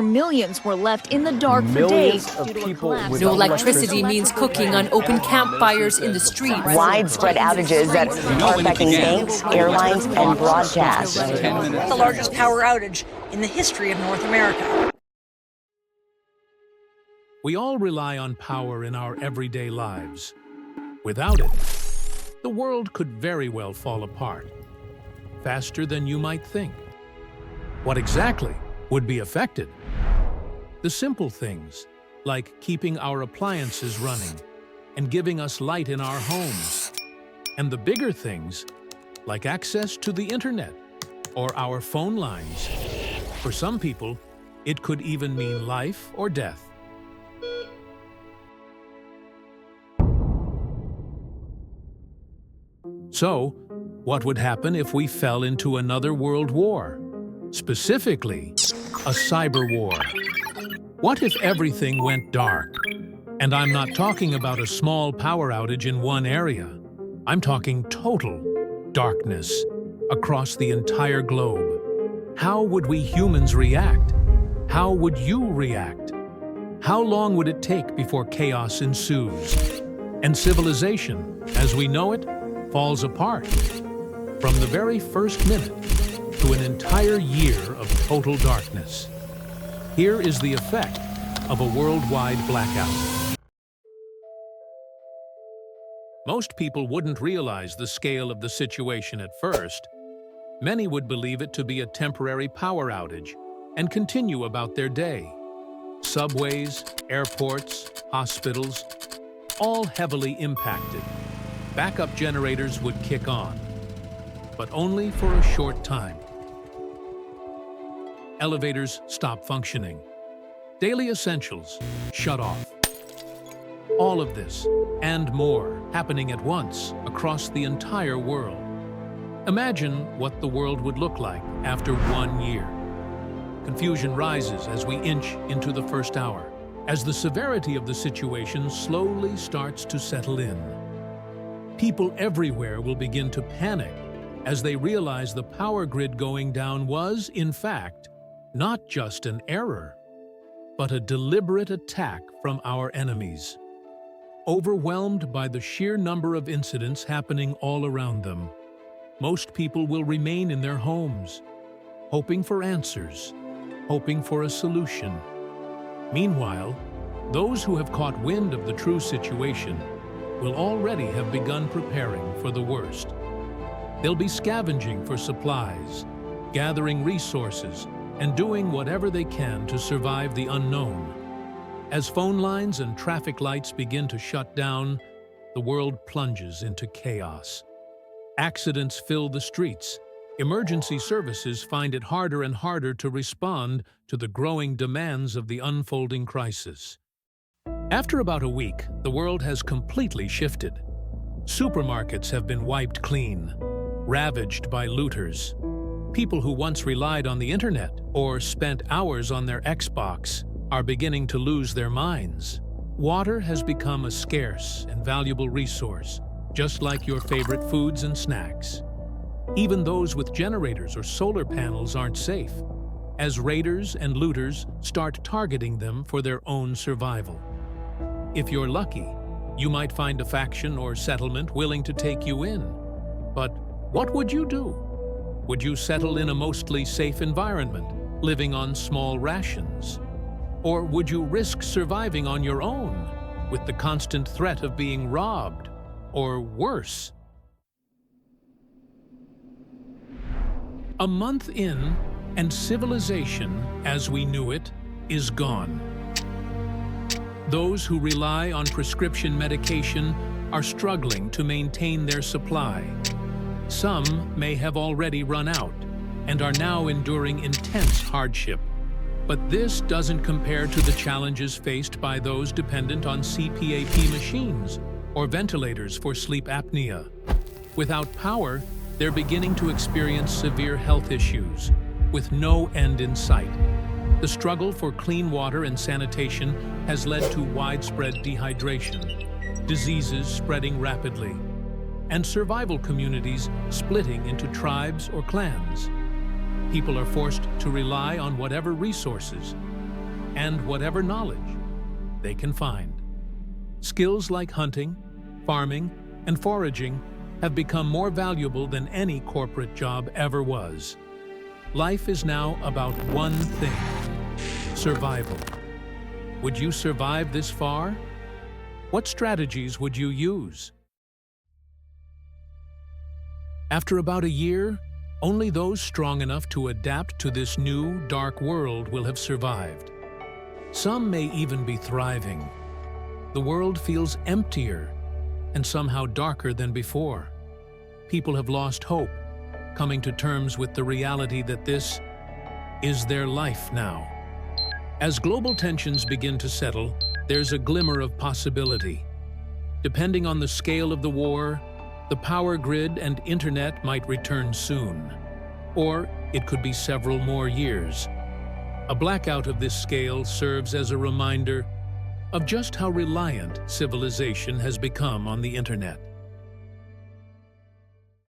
Millions were left in the dark for Millions days of due to a people collapse. without No electricity means cooking on open campfires in the streets. Widespread outages that are affecting banks, airlines, and broadcast. The largest power outage in the history of North America. We all rely on power in our everyday lives. Without it, the world could very well fall apart, faster than you might think. What exactly would be affected? The simple things, like keeping our appliances running and giving us light in our homes. And the bigger things, like access to the internet or our phone lines. For some people, it could even mean life or death. So, what would happen if we fell into another world war? Specifically, a cyber war. What if everything went dark? And I'm not talking about a small power outage in one area. I'm talking total darkness across the entire globe. How would we humans react? How would you react? How long would it take before chaos ensues? And civilization, as we know it, falls apart. From the very first minute to an entire year of total darkness. Here is the effect of a worldwide blackout. Most people wouldn't realize the scale of the situation at first. Many would believe it to be a temporary power outage and continue about their day. Subways, airports, hospitals, all heavily impacted. Backup generators would kick on, but only for a short time. Elevators stop functioning. Daily essentials shut off. All of this and more happening at once across the entire world. Imagine what the world would look like after 1 year. Confusion rises as we inch into the first hour, as the severity of the situation slowly starts to settle in. People everywhere will begin to panic as they realize the power grid going down was, in fact, not just an error, but a deliberate attack from our enemies. Overwhelmed by the sheer number of incidents happening all around them, most people will remain in their homes, hoping for answers, hoping for a solution. Meanwhile, those who have caught wind of the true situation will already have begun preparing for the worst. They'll be scavenging for supplies, gathering resources, and doing whatever they can to survive the unknown. As phone lines and traffic lights begin to shut down, the world plunges into chaos. Accidents fill the streets. Emergency services find it harder and harder to respond to the growing demands of the unfolding crisis. After about a week, the world has completely shifted. Supermarkets have been wiped clean, ravaged by looters. People who once relied on the internet or spent hours on their Xbox are beginning to lose their minds. Water has become a scarce and valuable resource, just like your favorite foods and snacks. Even those with generators or solar panels aren't safe, as raiders and looters start targeting them for their own survival. If you're lucky, you might find a faction or settlement willing to take you in. But what would you do? Would you settle in a mostly safe environment, living on small rations? Or would you risk surviving on your own, with the constant threat of being robbed, or worse? A month in, and civilization, as we knew it, is gone. Those who rely on prescription medication are struggling to maintain their supply. Some may have already run out and are now enduring intense hardship. But this doesn't compare to the challenges faced by those dependent on CPAP machines or ventilators for sleep apnea. Without power, they're beginning to experience severe health issues, with no end in sight. The struggle for clean water and sanitation has led to widespread dehydration, diseases spreading rapidly, and survival communities splitting into tribes or clans. People are forced to rely on whatever resources, and whatever knowledge they can find. Skills like hunting, farming, and foraging have become more valuable than any corporate job ever was. Life is now about one thing: survival. Would you survive this far? What strategies would you use? After about a year, only those strong enough to adapt to this new, dark world will have survived. Some may even be thriving. The world feels emptier and somehow darker than before. People have lost hope, coming to terms with the reality that this is their life now. As global tensions begin to settle, there's a glimmer of possibility. Depending on the scale of the war, the power grid and internet might return soon. Or it could be several more years. A blackout of this scale serves as a reminder of just how reliant civilization has become on the internet.